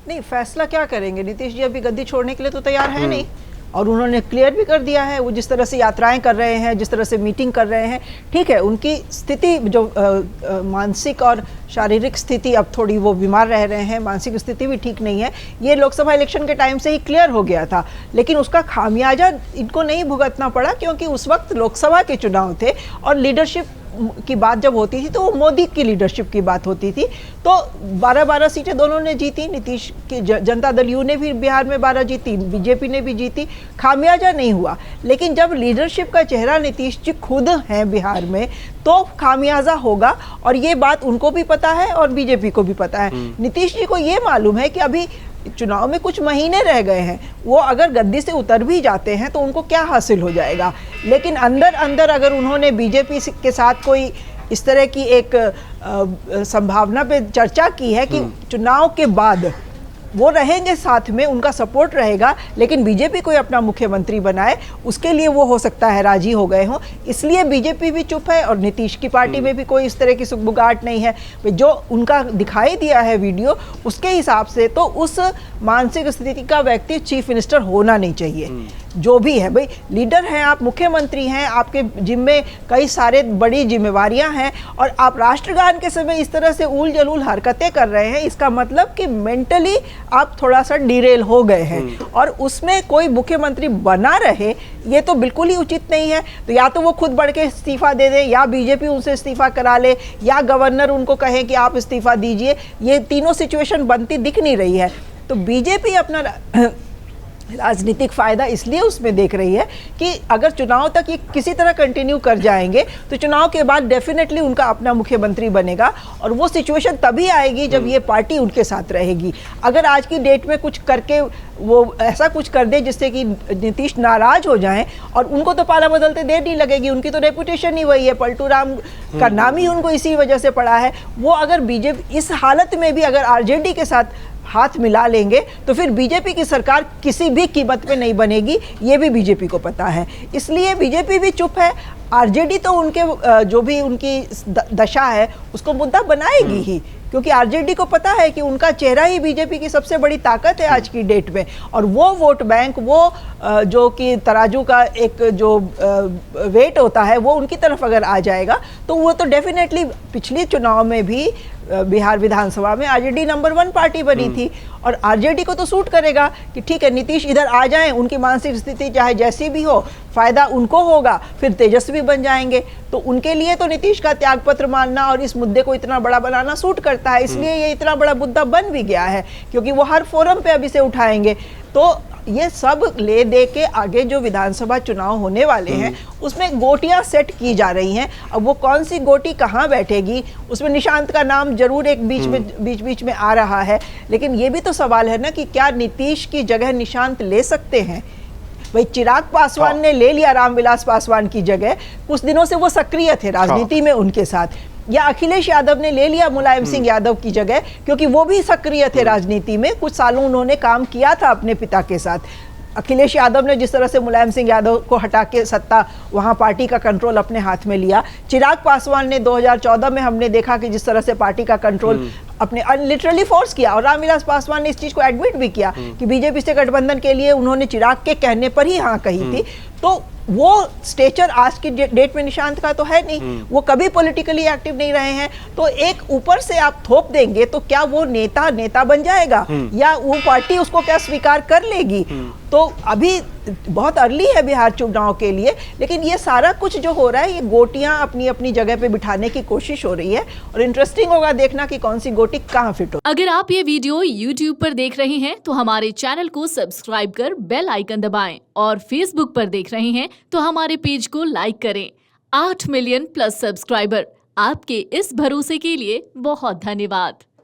नहीं, फैसला क्या करेंगे? नीतीश जी अभी गद्दी छोड़ने के लिए तो तैयार है नहीं, और उन्होंने क्लियर भी कर दिया है। वो जिस तरह से यात्राएं कर रहे हैं, जिस तरह से मीटिंग कर रहे हैं, ठीक है, उनकी स्थिति जो मानसिक और शारीरिक स्थिति, अब थोड़ी वो बीमार रह रहे हैं, मानसिक स्थिति भी ठीक नहीं है, ये लोकसभा इलेक्शन के टाइम से ही क्लियर हो गया था। लेकिन उसका खामियाजा इनको नहीं भुगतना पड़ा, क्योंकि उस वक्त लोकसभा के चुनाव थे और लीडरशिप की बात जब होती थी तो वो मोदी की लीडरशिप की बात होती थी। तो 12-12 सीटें दोनों ने जीती, नीतीश की जनता दल यू ने भी बिहार में 12 जीती, बीजेपी ने भी जीती, खामियाजा नहीं हुआ। लेकिन जब लीडरशिप का चेहरा नीतीश जी खुद हैं बिहार में, तो खामियाजा होगा, और ये बात उनको भी पता है और बीजेपी को भी पता है। नीतीश जी को ये मालूम है कि अभी चुनाव में कुछ महीने रह गए हैं, वो अगर गद्दी से उतर भी जाते हैं तो उनको क्या हासिल हो जाएगा। लेकिन अंदर अंदर अगर उन्होंने बीजेपी के साथ कोई इस तरह की एक संभावना पे चर्चा की है कि चुनाव के बाद वो रहेंगे साथ में, उनका सपोर्ट रहेगा, लेकिन बीजेपी कोई अपना मुख्यमंत्री बनाए, उसके लिए वो हो सकता है राजी हो गए हों। इसलिए बीजेपी भी चुप है और नीतीश की पार्टी में भी कोई इस तरह की सुगबुगाहट नहीं है। जो उनका दिखाई दिया है वीडियो, उसके हिसाब से तो उस मानसिक स्थिति का व्यक्ति चीफ मिनिस्टर होना नहीं चाहिए। जो भी है भाई, लीडर हैं आप, मुख्यमंत्री हैं, आपके जिम्मे कई सारे बड़ी जिम्मेवारियां हैं, और आप राष्ट्रगान के समय इस तरह से उल जलूल हरकतें कर रहे हैं, इसका मतलब कि मेंटली आप थोड़ा सा डिरेल हो गए हैं, और उसमें कोई मुख्यमंत्री बना रहे ये तो बिल्कुल ही उचित नहीं है। तो या तो वो खुद बढ़ के इस्तीफा दे दे, या बीजेपी उनसे इस्तीफा करा ले, या गवर्नर उनको कहे कि आप इस्तीफा दीजिए। ये तीनों सिचुएशन बनती दिख नहीं रही है। तो बीजेपी अपना राजनीतिक फायदा इसलिए उसमें देख रही है कि अगर चुनाव तक ये किसी तरह कंटिन्यू कर जाएंगे तो चुनाव के बाद डेफिनेटली उनका अपना मुख्यमंत्री बनेगा, और वो सिचुएशन तभी आएगी जब ये पार्टी उनके साथ रहेगी। अगर आज की डेट में कुछ करके वो ऐसा कुछ कर दे जिससे कि नीतीश नाराज हो जाएं, और उनको तो पाला बदलते देर नहीं लगेगी, उनकी तो रेपुटेशन ही वही है, पलटू राम का नाम ही उनको इसी वजह से पड़ा है। वो अगर बीजेपी इस हालत में भी अगर आरजेडी के साथ हाथ मिला लेंगे तो फिर बीजेपी की सरकार किसी भी कीमत पे नहीं बनेगी, ये भी बीजेपी को पता है। इसलिए बीजेपी भी चुप है। आरजेडी तो उनके जो भी उनकी दशा है उसको मुद्दा बनाएगी ही, क्योंकि आरजेडी को पता है कि उनका चेहरा ही बीजेपी की सबसे बड़ी ताकत है आज की डेट में, और वो वोट बैंक, वो जो कि तराजू का एक जो वेट होता है वो उनकी तरफ अगर आ जाएगा तो वो तो डेफिनेटली, पिछले चुनाव में भी बिहार विधानसभा में आरजेडी नंबर 1 पार्टी बनी थी, और आरजेडी को तो सूट करेगा कि ठीक है नीतीश इधर आ जाएं, उनकी मानसिक स्थिति चाहे जैसी भी हो, फायदा उनको होगा, फिर तेजस्वी बन जाएंगे। तो उनके लिए तो नीतीश का त्यागपत्र मानना और इस मुद्दे को इतना बड़ा बनाना सूट करता है, इसलिए ये इतना बड़ा मुद्दा बन भी गया है, क्योंकि वो हर फोरम पे अभी से उठाएंगे। तो ये सब ले दे के आगे जो विधानसभा चुनाव होने वाले हैं उसमें गोटियां सेट की जा रही हैं। अब वो कौन सी गोटी कहाँ बैठेगी, उसमें निशांत का नाम जरूर एक बीच में आ रहा है, लेकिन ये भी तो सवाल है ना कि क्या नीतीश की जगह निशांत ले सकते हैं। भाई चिराग पासवान ने ले लिया रामविलास पासवान की जगह, कुछ दिनों से वो सक्रिय थे राजनीति में उनके साथ, या अखिलेश यादव ने ले लिया मुलायम सिंह यादव की जगह, क्योंकि वो भी सक्रिय थे राजनीति में, कुछ सालों उन्होंने काम किया था अपने पिता के साथ। अखिलेश यादव ने जिस तरह से मुलायम सिंह यादव को हटा के सत्ता, वहां पार्टी का कंट्रोल अपने हाथ में लिया, चिराग पासवान ने 2014 में हमने देखा कि जिस तरह से पार्टी का कंट्रोल अपने लिटरली फोर्स किया, और रामविलास पासवान ने इस चीज को एडमिट भी किया कि बीजेपी से गठबंधन के लिए उन्होंने चिराग के कहने पर ही हाँ कही थी। तो वो स्टेचर आज की डेट में निशांत का तो है नहीं, वो कभी पॉलिटिकली एक्टिव नहीं रहे हैं। तो एक ऊपर से आप थोप देंगे तो क्या वो नेता बन जाएगा, या वो पार्टी उसको क्या स्वीकार कर लेगी। तो अभी बहुत अर्ली है बिहार चुनाव के लिए, लेकिन ये सारा कुछ जो हो रहा है ये गोटियां अपनी अपनी जगह पे बिठाने की कोशिश हो रही है, और इंटरेस्टिंग होगा देखना कि कौन सी गोटी कहाँ फिट हो। अगर आप ये वीडियो YouTube पर देख रहे हैं तो हमारे चैनल को सब्सक्राइब कर बेल आइकन दबाएं, और Facebook पर देख रहे हैं तो हमारे पेज को लाइक करें। 8 मिलियन प्लस सब्सक्राइबर, आपके इस भरोसे के लिए बहुत धन्यवाद।